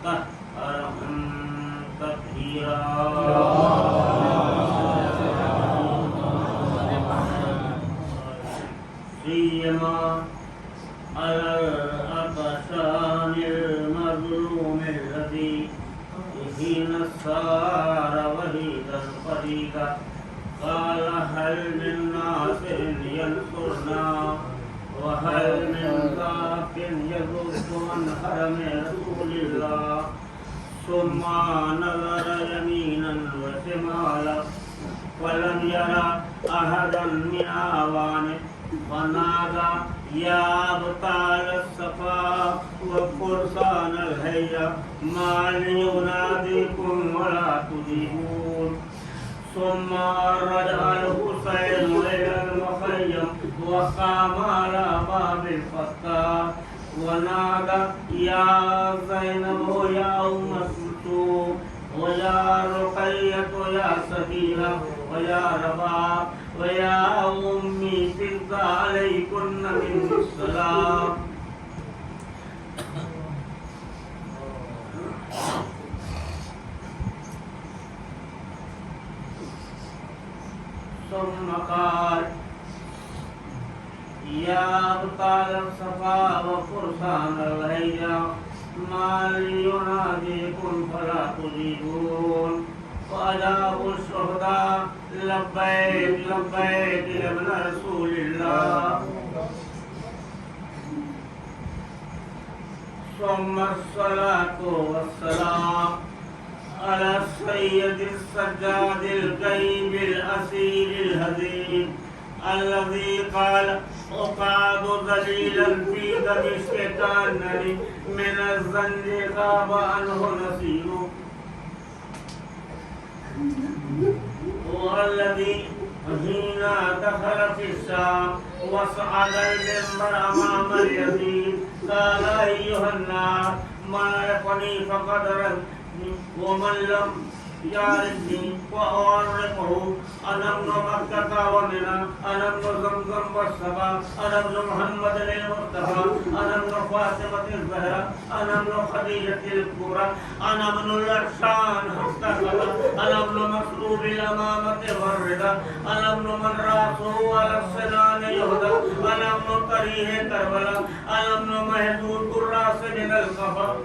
وطهرهم تطهيرا سيما على الأقسام المظلوم الذي حين صار وحيدا فريدا قال هل من ناصر ينصرنا وهل من ذاك يذوق عن حرم رسول الله ثم نظر يمينا وشمالا ولم يرى أحدا من آوانه فنادى يا أبطال الصفا وفرسان الهيا ما لي يناديكم ولا تجيبون ثم رجع الحسين إلى المخيم وقام على باب الفتاح ونادى يا زينب يا أم كلثوم ويا رقية يا سهيلة ويا رباب ويا أمي فز عليكن من السلام ثم قال يا أبطال الصفا وفرسان الهيا ما لي يناديكم فلا تجيبون فأجابوا الشهداء لبيك لبيك يا ابن رسول الله ثم الصلاة والسلام على السيد السجاد الغيب الأسير الهزيم الذي قال أقعد ذليلا في دمشق كأنني من الظن غاب عنه نسير هو الذي حين دخل في الشام وصعد المنبر أمام اليزيد قال أيها الناس ما يقني فقد ردني ومن لم يعرفني وأعرفه أنا ابن مكة ومنى أنا ابن زمزم والسبا أنا ابن محمد المصطفى أنا ابن فاطمة الزهراء أنا ابن خديجة الكبرى أنا ابن الأحسان حفتها أنا ابن مسلوب الأمامة والرضا أنا ابن من رأسه على السنان يهدى أنا ابن طريق كربلاء أنا ابن مهدود الرأس من القفا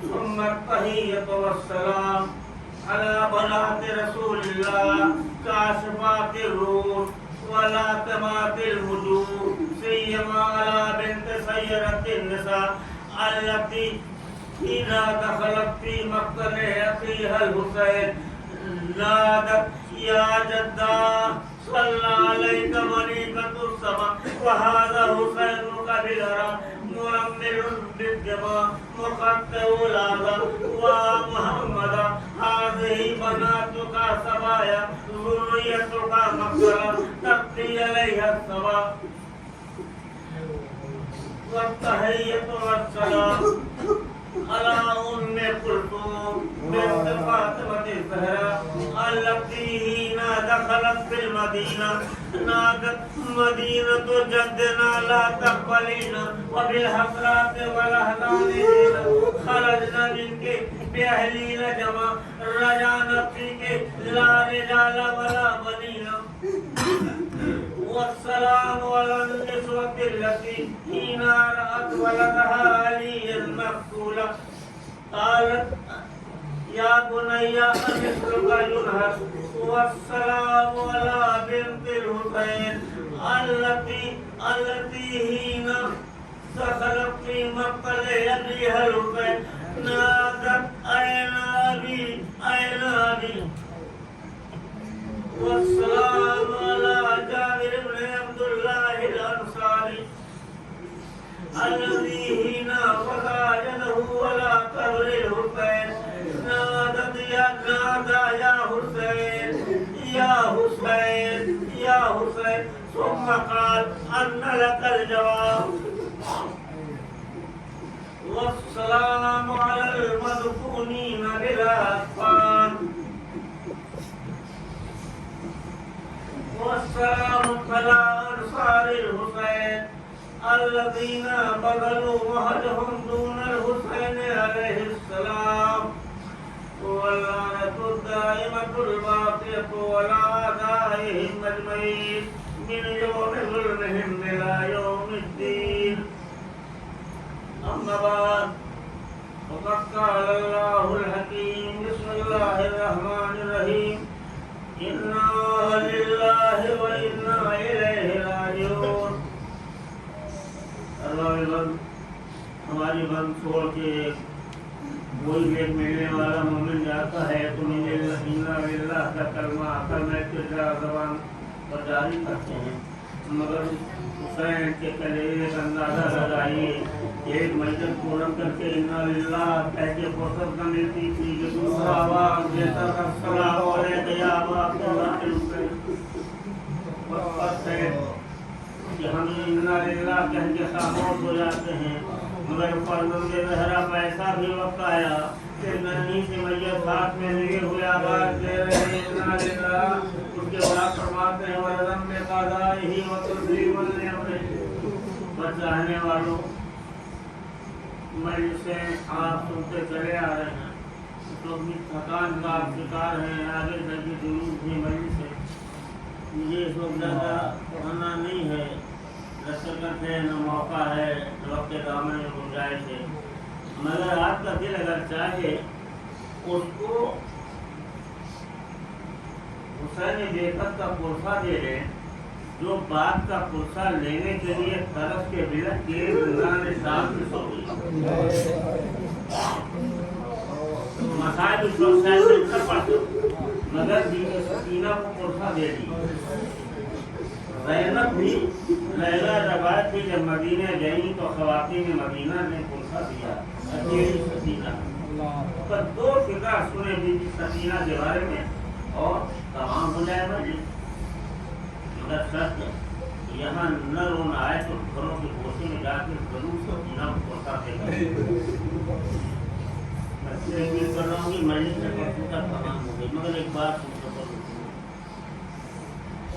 ثم التحية والسلام على بنات رسول الله كاشفات الروح ولاتمات الوجوه سيما على بنت سيرة النساء التي إذا دخلت في مقتل أخيها الحسين نادت يا جدة صلى عليك مليكة السماء وهذا حسينك بالهرى مرمل بالدماء مقطع الأذى ومحمدا هذه بناتك سبايا ذريتك مقتلا تقضي عليها السماء والتحية والسلام على أم كلثوم بنت فاطمة الزهراء التي حين دخلت في المدينة نادت مدينة جدنا لا تقبلينا وبالحسرات والأحزان خرجنا منك بأهلين جمع رجعنا فيك لا رجال ولا بنينا والسلام على النسوة التي حين رأت ولدها عليا مقتولا قالت يا بني مثلك ينهش والسلام على بنت الحسين التي حين دخلت في مقتل أبيها الحسين نادت أين أبي أين أبي والسلام على جابر بن عبد الله الأنصاري الذي حين وضع يده على قبر الحسين نادى يا حسين يا حسين يا حسين ثم قال أن لك الجواب والسلام على المدفونين بلا أكفان والسلام على أنصار الحسين الذين بذلوا مهجهم دون الحسين عليه السلام واللعنة الدائمة الباقية على أعدائهم أجمعين من يوم ظلمهم إلى يوم الدين. أما بعد فقد قال الله الحكيم بسم الله الرحمن الرحيم إنا لله وإنا إليه راجعون. ہماری بند چھوڑ کے کوئی بھی ایک ملنے والا مومن جاتا ہے تو اللہ کا کلمہ کلمہ تجارہ زبان پر جاری کرتے ہیں، مگر حسین کے کلیجے کا اندازہ لگائیے ایک میت پورن کر کے انا للہ کہہ کے فرصت نہ ملتی تھی کہ دوسرا آواز دیتا تھا السلام علیکم یا ابا عبداللہ ہے کہ ہم انا للہ کہہ کے خاموش ہو جاتے ہیں، مگر فرزند زہرا کا ایسا بھی وقت آیا کہ ننھی سے میت ہاتھ میں لیے ہوئے آواز دے رہے ہیں انا للہ. اس کے بعد فرماتے ہیں ورزم میں قضائہی و تسلیم الامر. بچانے والوں مجلسیں آپ سنتے چلے آ رہے ہیں، تو اپنی تھکان کا آپ شکار ہیں، آگے چل کے جلوس بھی مجلس ہے. مجھے اس وقت زیادہ پڑھنا نہیں ہے، رسکت ہے نہ موقع ہے نہ وقت دامن میں گنجائش ہے، مگر آپ کا دل اگر چاہے اس کو حسین بیکت کا پرسہ دے لیں جو بات کا پرسہ لینے کے لیے طرف کے بلک کے رمضان شام میں سو گئی. مسائل اس وقت شاید مل کر پڑھتے مگر دین سکینہ کو پرسہ دے دی. زینب بھی لیلہ روایت بھی جب مدینہ گئی تو خواتین مدینہ نے پرسہ دیا اکیلی سکینہ پر دو فقہ سنے بی بی سکینہ کے بارے میں اور تمام ہو جائے مجلس. مگر شرط یہاں نہ رونا آئے تو گھروں کے گوشے میں جا کے ضرور سکینہ کو پرسہ دے گا. میں اپیل کر رہا ہوں کہ مجلس میں پرسوں تک تمام ہو گئی. مگر ایک بات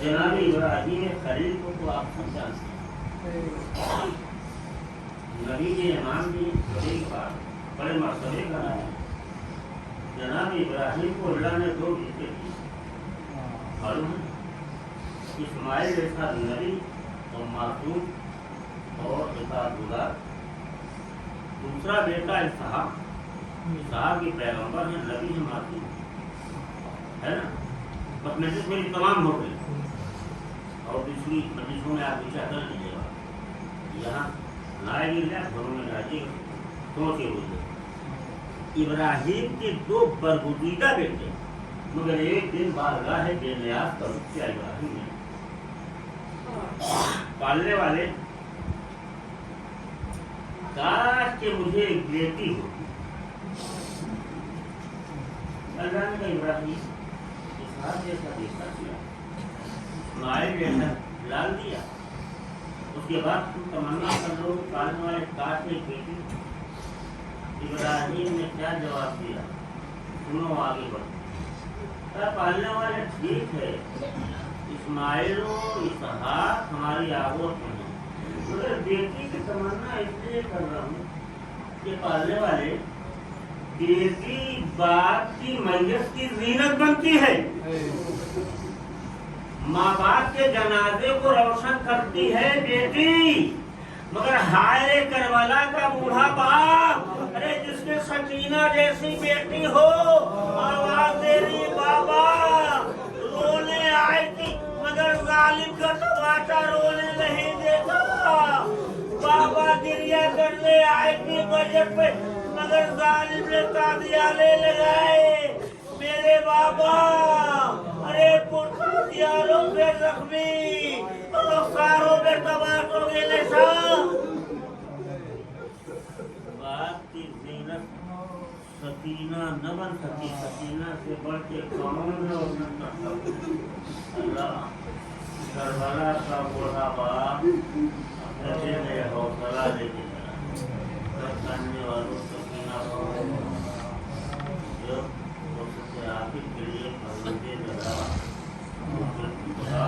جناب ابراہیم خلیل کو تو آپ سب جانتے ہیں، نبی کے امام بھی ایک بار بڑے مرتبے کا ہے. جناب ابراہیم کو اللہ نے دو بیٹے دیے، اسماعیل جیسا نبی اور معصوم اور اطاعت گزار. دوسرا بیٹا اسحاق کی پیغمبر ہے، نبی ہے، معصوم ہے نا. بس مجلس میری تمام ہو گئی اور دوسری مجلسوں میں آپ وچار کر لیجیے گا. یہاں لائے گی گھروں میں رہیے گا سوچے ہوئے. ابراہیم کے دو برگزیدہ بیٹے مگر ایک دن بارگاہ بے نیاز کا رخ کیا ابراہیم نے. پالنے والے کاش کہ مجھے ایک بیٹی ہو. اللہ نے کہا ابراہیم اسحاق جیسا بیٹا دیا، اسماعیل جیسا لال دیا، اس کے بعد تم تمنا کر لو پالنے والے کاش ایک بیٹی. ابراہیم نے کیا جواب دیا؟ سنو آگے بڑھو. پالنے والے ٹھیک ہے، اسماعیل و اسحاق ہماری آغوش میں ہیں، مگر بیٹی کی تمنا اس لیے کر رہا ہوں کہ پالنے والے بیٹی باپ کی میت کی زینت بنتی ہے، ماں باپ کے جنازے کو روشن کرتی ہے بیٹی. مگر ہائے کربلا کا بوڑھا باپ، ارے جس کے سکینہ جیسی بیٹی ہو آواز دے رہی بابا، رونے آئی تھی مگر ظالم کا تماشا رونے نہیں دیتا. بابا گریا کرنے آئی تھی بجٹ پہ مگر ظالم نے تازیانے لگائے. میرے بابا ارے پرسا دیاروں پہ زخمی رخساروں پہ تماشوں کے نشان. بات کی زینت سکینہ نہ بن سکی، سکینہ سے بڑھ کے کون ہے اور نہ کرتا. اللہ کربلا کا بوڑھا باپ اپنے دل میں حوصلہ دے کے کرنے والوں سکینہ کو جو آپ کے لیے فرزندے لگا خدا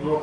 2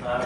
4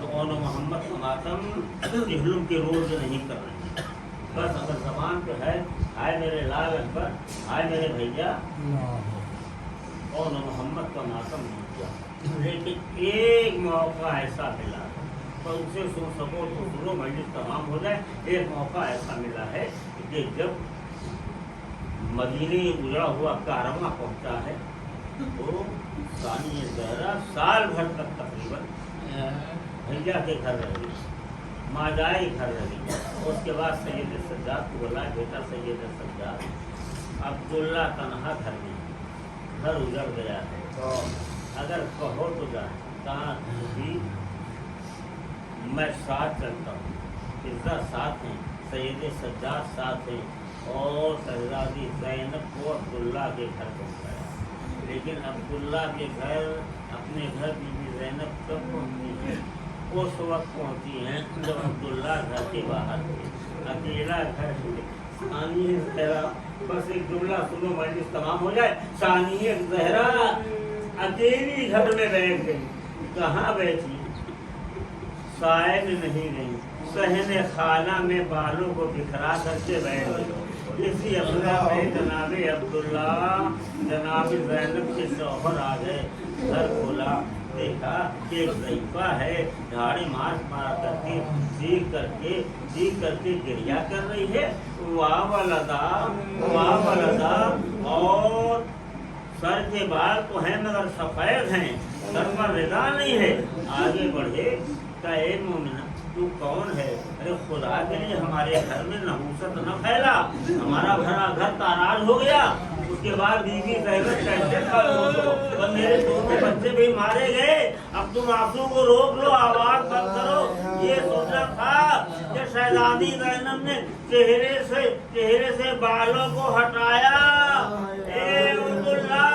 تو اون محمد کا ماتم جہلم کے روز نہیں کر رہے ہیں. بس اگر زبان پہ ہے ہائے میرے لال اکبر، ہائے میرے بھیا، اون محمد کا ماتم نہیں کیا. لیکن ایک موقع ایسا ملا تو اسے سن سکو تو سنو، مجلس تمام ہو جائے. ایک موقع ایسا ملا ہے کہ جب مدینے گزرا ہوا کارواں پہنچا ہے تو ثانی زہرا سال بھر تک تقریباً بھیا کے گھر رہی، ماجائی گھر رہی. اس کے بعد سید سجاد کو بولا بیٹا سید سجاد، عبداللہ تنہا گھر نہیں، گھر اجڑ گیا ہے، اگر کہو تو جائے بھی میں ساتھ چلتا ہوں. عزت ساتھ ہیں، سید سجاد ساتھ ہیں، اور شہزادی زینب کو عبداللہ کے گھر پہنچایا. لیکن عبداللہ کے گھر اپنے گھر بی بی زینب کب پہنچی ہے؟ اس وقت پہنچی ہیں جب عبداللہ گھر کے باہر تھے، اکیلا گھر چھوڑے. ثانی زہرا، بس ایک جملہ سنو مجلس تمام ہو جائے. ثانی زہرا اکیلی گھر میں بیٹھ گئی. کہاں بیٹھی؟ سائے میں نہیں گئی، صحن خانہ میں بالوں کو بکھرا کر کے بیٹھ گئی. اسی اپنا میں جناب عبداللہ جناب زینب کے شوہر آ گئے. گھر کھولا، دیکھا کہ ایک ضعیفہ ہے، جھاڑی مارا کر کے چیخ کر کے گریا کر رہی ہے. واہ ولدا، واہ ولدا. اور سر کے بال تو ہیں مگر سفید ہیں، سر پر ردا نہیں ہے. آگے بڑھے کہ اے مومنہ تو کون ہے؟ ارے خدا کے لیے ہمارے گھر میں نحوست نہ پھیلا، ہمارا گھر تاراج ہو گیا. اس کے بعد بیوی زینب کیسے اور میرے دونوں بچے بھی مارے گئے. اب تم آنسو کو روک لو، آواز بند کرو. یہ سوچا تھا کہ شہزادی زینب نے چہرے سے بالوں کو ہٹایا. اے عبداللہ،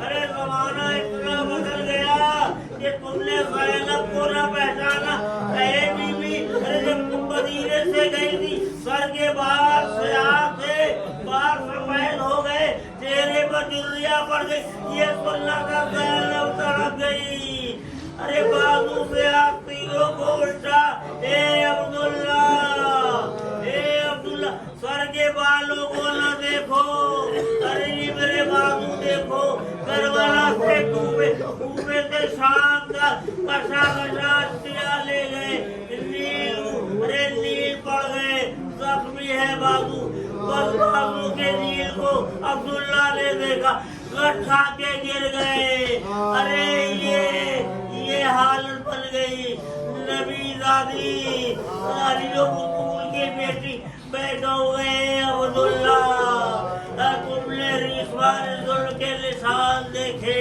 ارے زمانہ اتنا بدل گیا کہ تم نے زینب کو نہ پہچانا. اے بیوی، ارے جب تم مدینے سے گئی تھی سر کے بال سیاہ تھے، بال سفید ہو گئے، چہرے پر جریا پڑ گئی. یہ سننا تھا زینب تڑپ گئی. ارے بازو سے آپ تیروں کو الٹا. اے عبداللہ، اے عبداللہ، سر کے بالوں کو نہ دیکھو، ارے میرے بازو دیکھو. کربلا سے کوفے سے شام کا کشا اشتیا لے گئے. نیل پڑ گئے، زخمی ہے بازو. بس بازو کے نیل کو عبداللہ نے دیکھا، کھا کے گر گئے. ارے یہ حالت بن گئی. نبی زادی علی بطول کی بیٹی بیٹھا ہوئے. عبداللہ، تم نے ریشوار ظلم کے نشان دیکھے،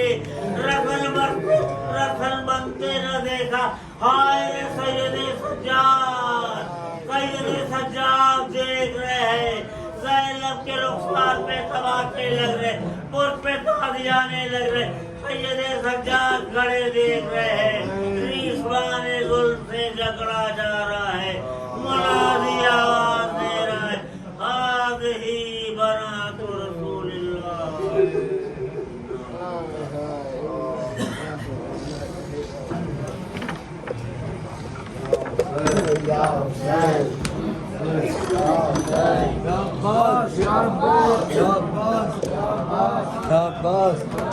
رکھن بنتے نہ دیکھا. ہائے سید سجاد دیکھ رہے ہیں. زینب کے رخسار پہ تماچے لگ رہے، مجھ پہ تازیانے لگ رہے. سید سجاد کھڑے دیکھ رہے ہیں. ریشوان ظلم سے جھگڑا جا رہا ہے. منادی آواز دے رہا ہے، ہذہ برات رسول اللہ. شاباش شاباش شاباش شاباش.